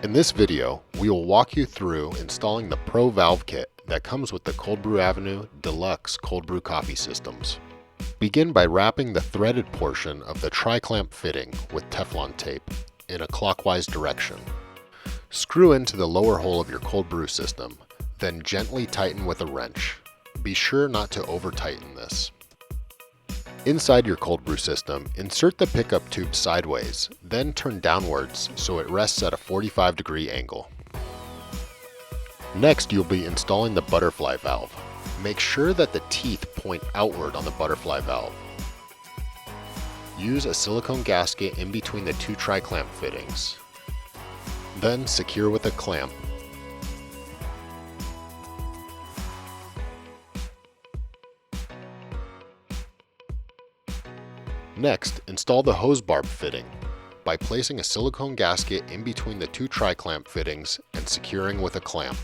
In this video, we will walk you through installing the Pro Valve Kit that comes with the Cold Brew Avenue Deluxe Cold Brew coffee systems. Begin by wrapping the threaded portion of the tri-clamp fitting with Teflon tape in a clockwise direction. Screw into the lower hole of your cold brew system, then gently tighten with a wrench. Be sure not to over-tighten this. Inside your cold brew system, insert the pickup tube sideways, then turn downwards so it rests at a 45-degree angle. Next, you'll be installing the butterfly valve. Make sure that the teeth point outward on the butterfly valve. Use a silicone gasket in between the two tri-clamp fittings. Then secure with a clamp. Next, install the hose barb fitting by placing a silicone gasket in between the two tri-clamp fittings and securing with a clamp.